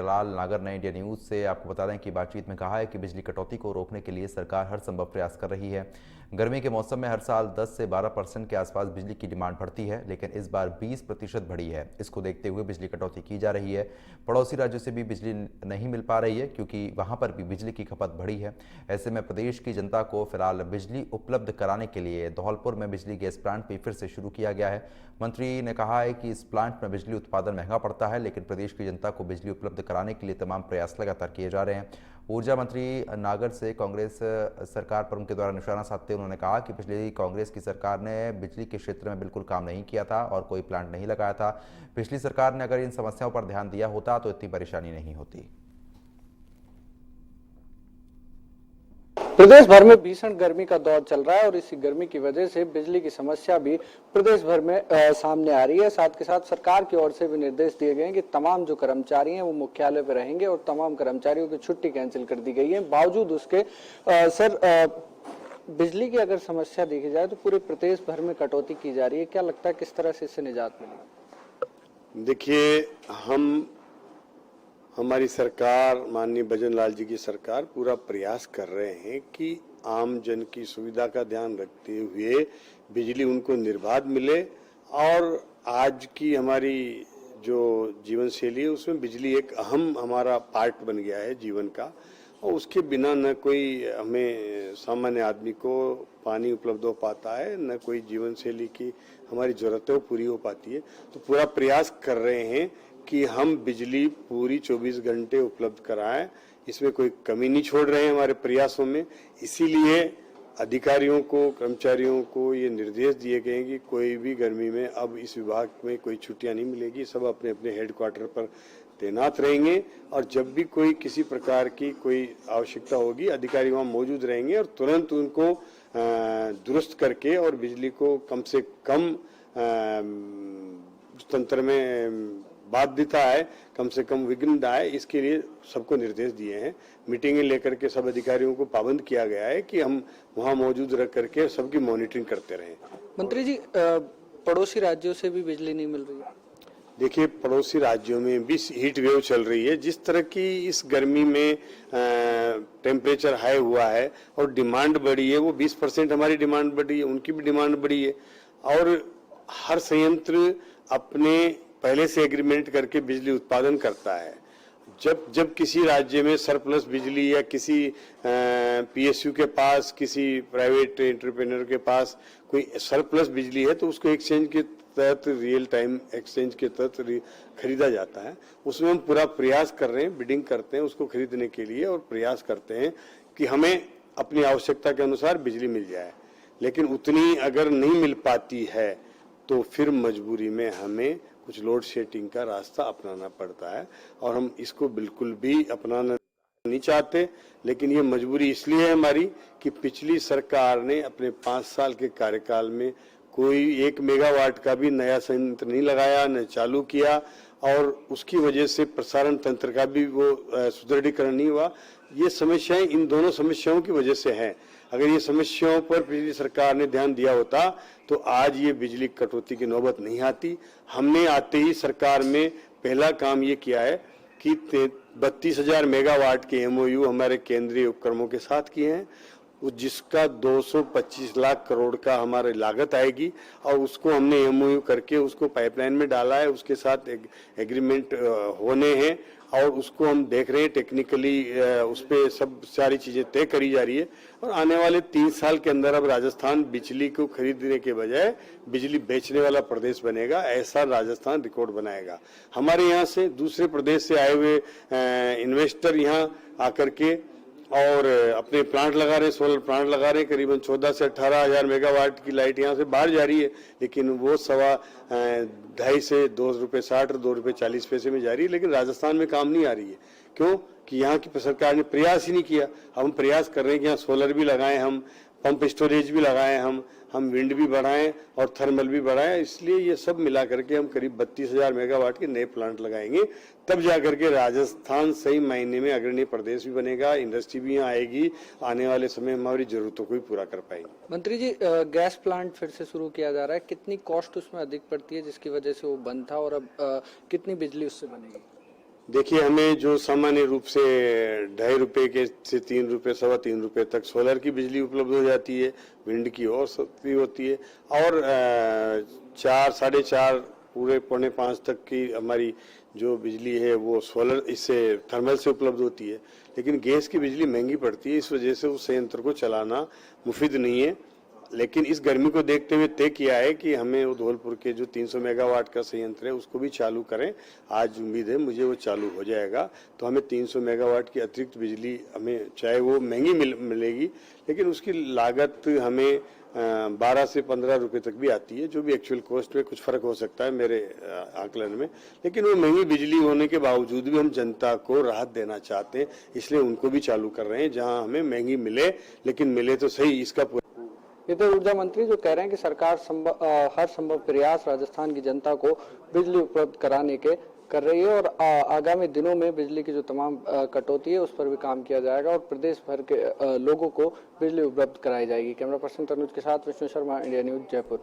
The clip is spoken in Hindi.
हीरालाल नागर ने इंडिया न्यूज़ से आपको बता दें कि बातचीत में कहा है कि बिजली कटौती को रोकने के लिए सरकार हर संभव प्रयास कर रही है। गर्मी के मौसम में हर साल 10 से 12% के आसपास बिजली की डिमांड बढ़ती है, लेकिन इस बार 20% बढ़ी है। इसको देखते हुए बिजली कटौती की जा रही है। पड़ोसी राज्यों से भी बिजली नहीं मिल पा रही है क्योंकि वहां पर भी बिजली की खपत बढ़ी है। ऐसे में प्रदेश की जनता को फिलहाल बिजली उपलब्ध कराने के लिए धौलपुर में बिजली गैस प्लांट भी फिर से शुरू किया गया है। मंत्री ने कहा है कि इस प्लांट में बिजली उत्पादन महंगा पड़ता है, लेकिन प्रदेश की जनता को बिजली उपलब्ध कराने के लिए तमाम प्रयास लगातार किए जा रहे हैं। ऊर्जा मंत्री नागर से कांग्रेस सरकार पर उनके द्वारा निशाना साधते उन्होंने कहा कि पिछली कांग्रेस की सरकार ने बिजली के क्षेत्र में बिल्कुल काम नहीं किया था और कोई प्लांट नहीं लगाया था। पिछली सरकार ने अगर इन समस्याओं पर ध्यान दिया होता तो इतनी परेशानी नहीं होती। प्रदेश भर में भीषण गर्मी का दौर चल रहा है और इसी गर्मी की वजह से बिजली की समस्या भी प्रदेश भर में सामने आ रही है। साथ के साथ सरकार की ओर से भी निर्देश दिए गए हैं कि तमाम जो कर्मचारी हैं वो मुख्यालय पर रहेंगे और तमाम कर्मचारियों की छुट्टी कैंसिल कर दी गई है। बावजूद उसके बिजली की अगर समस्या देखी जाए तो पूरे प्रदेश भर में कटौती की जा रही है। क्या लगता है किस तरह से इससे निजात मिलेगी? देखिए, हमारी सरकार, माननीय भजन लाल जी की सरकार पूरा प्रयास कर रहे हैं कि आम जन की सुविधा का ध्यान रखते हुए बिजली उनको निर्बाध मिले। और आज की हमारी जो जीवन शैली है उसमें बिजली एक अहम हमारा पार्ट बन गया है जीवन का, और उसके बिना न कोई हमें सामान्य आदमी को पानी उपलब्ध हो पाता है, न कोई जीवन शैली की हमारी जरूरतें पूरी हो पाती है। तो पूरा प्रयास कर रहे हैं कि हम बिजली पूरी 24 घंटे उपलब्ध कराएं, इसमें कोई कमी नहीं छोड़ रहे हैं हमारे प्रयासों में। इसीलिए अधिकारियों को, कर्मचारियों को ये निर्देश दिए गए हैं कि कोई भी गर्मी में अब इस विभाग में कोई छुट्टियां नहीं मिलेगी, सब अपने अपने हेडक्वार्टर पर तैनात रहेंगे और जब भी कोई किसी प्रकार की कोई आवश्यकता होगी अधिकारी वहाँ मौजूद रहेंगे और तुरंत उनको दुरुस्त करके और बिजली को कम से कम तंत्र में बाध्यता है, कम से कम विघ्न आए, इसके लिए सबको निर्देश दिए हैं। मीटिंगें लेकर के सब अधिकारियों को पाबंद किया गया है कि हम वहां मौजूद रह करके सबकी मॉनिटरिंग करते रहें। मंत्री जी, पड़ोसी राज्यों से भी बिजली नहीं मिल रही है? देखिए, पड़ोसी राज्यों में भी हीट वेव चल रही है। जिस तरह की इस गर्मी में टेम्परेचर हाई हुआ है और डिमांड बढ़ी है, वो 20% हमारी डिमांड बढ़ी है, उनकी भी डिमांड बढ़ी है। और हर संयंत्र अपने पहले से एग्रीमेंट करके बिजली उत्पादन करता है। जब किसी राज्य में सरप्लस बिजली या किसी पीएसयू के पास, किसी प्राइवेट एंटरप्रेन्योर के पास कोई सरप्लस बिजली है तो उसको एक्सचेंज के तहत, रियल टाइम एक्सचेंज के तहत खरीदा जाता है। उसमें हम पूरा प्रयास कर रहे हैं, बिडिंग करते हैं उसको खरीदने के लिए और प्रयास करते हैं कि हमें अपनी आवश्यकता के अनुसार बिजली मिल जाए। लेकिन उतनी अगर नहीं मिल पाती है तो फिर मजबूरी में हमें कुछ लोड शेडिंग का रास्ता अपनाना पड़ता है और हम इसको बिल्कुल भी अपनाना नहीं चाहते। लेकिन ये मजबूरी इसलिए है हमारी कि पिछली सरकार ने अपने 5 साल के कार्यकाल में कोई 1 मेगावाट का भी नया संयंत्र नहीं लगाया, न चालू किया, और उसकी वजह से प्रसारण तंत्र का भी वो सुदृढ़ीकरण नहीं हुआ। ये समस्याएं इन दोनों समस्याओं की वजह से हैं। अगर ये समस्याओं पर पिछली सरकार ने ध्यान दिया होता तो आज ये बिजली कटौती की नौबत नहीं आती। हमने आते ही सरकार में पहला काम ये किया है कि 32,000 मेगावाट के एमओयू हमारे केंद्रीय उपक्रमों के साथ किए हैं, जिसका 225 लाख करोड़ का हमारी लागत आएगी और उसको हमने एमओयू करके उसको पाइपलाइन में डाला है। उसके साथ एग्रीमेंट होने हैं और उसको हम देख रहे हैं टेक्निकली, उस पर सब सारी चीजें तय करी जा रही है। और आने वाले 3 साल के अंदर अब राजस्थान बिजली को खरीदने के बजाय बिजली बेचने वाला प्रदेश बनेगा, ऐसा राजस्थान रिकॉर्ड बनाएगा। हमारे यहाँ से दूसरे प्रदेश से आए हुए इन्वेस्टर यहाँ आकर के और अपने प्लांट लगा रहे हैं, सोलर प्लांट लगा रहे हैं। करीबन 14 से 18,000 मेगावाट की लाइट यहाँ से बाहर जा रही है, लेकिन वो 2.5 से 2 रुपये 60 और 2 रुपये 40 पैसे में जा रही है, लेकिन राजस्थान में काम नहीं आ रही है। क्यों? कि यहाँ की सरकार ने प्रयास ही नहीं किया। हम प्रयास कर रहे हैं कि यहाँ सोलर भी लगाएं, हम पंप स्टोरेज भी लगाएं, हम विंड भी बढ़ाएं और थर्मल भी बढ़ाएं। इसलिए ये सब मिला करके हम करीब 32,000 मेगावाट के नए प्लांट लगाएंगे, तब जाकर के राजस्थान सही मायने में अग्रणी प्रदेश भी बनेगा, इंडस्ट्री भी यहाँ आएगी, आने वाले समय में हमारी जरूरतों को भी पूरा कर पाएंगे। मंत्री जी, गैस प्लांट फिर से शुरू किया जा रहा है, कितनी कॉस्ट उसमें अधिक पड़ती है जिसकी वजह से वो बंद था और अब कितनी बिजली उससे बनेगी? देखिए, हमें जो सामान्य रूप से ₹2.5 के से ₹3 सवा ₹3 तक सोलर की बिजली उपलब्ध हो जाती है, विंड की और सस्ती होती है और 4 साढ़े 4 पूरे पौने 5 तक की हमारी जो बिजली है वो सोलर इससे थर्मल से उपलब्ध होती है। लेकिन गैस की बिजली महंगी पड़ती है, इस वजह से उस संयंत्र को चलाना मुफीद नहीं है। लेकिन इस गर्मी को देखते हुए तय किया है कि हमें वो धौलपुर के जो 300 मेगावाट का संयंत्र है उसको भी चालू करें। आज उम्मीद है मुझे वो चालू हो जाएगा, तो हमें 300 मेगावाट की अतिरिक्त बिजली हमें चाहे वो महंगी मिलेगी, लेकिन उसकी लागत हमें 12 से 15 रुपए तक भी आती है, जो भी एक्चुअल कॉस्ट में कुछ फर्क हो सकता है मेरे आकलन में। लेकिन वो महंगी बिजली होने के बावजूद भी हम जनता को राहत देना चाहते हैं, इसलिए उनको भी चालू कर रहे हैं। जहां हमें महंगी मिले, लेकिन मिले तो सही, इसका ये तो ऊर्जा मंत्री जो कह रहे हैं कि सरकार हर संभव प्रयास राजस्थान की जनता को बिजली उपलब्ध कराने के कर रही है और आगामी दिनों में बिजली की जो तमाम कटौती है उस पर भी काम किया जाएगा और प्रदेश भर के लोगों को बिजली उपलब्ध कराई जाएगी। कैमरा पर्सन तनुज के साथ विष्णु शर्मा, इंडिया न्यूज, जयपुर।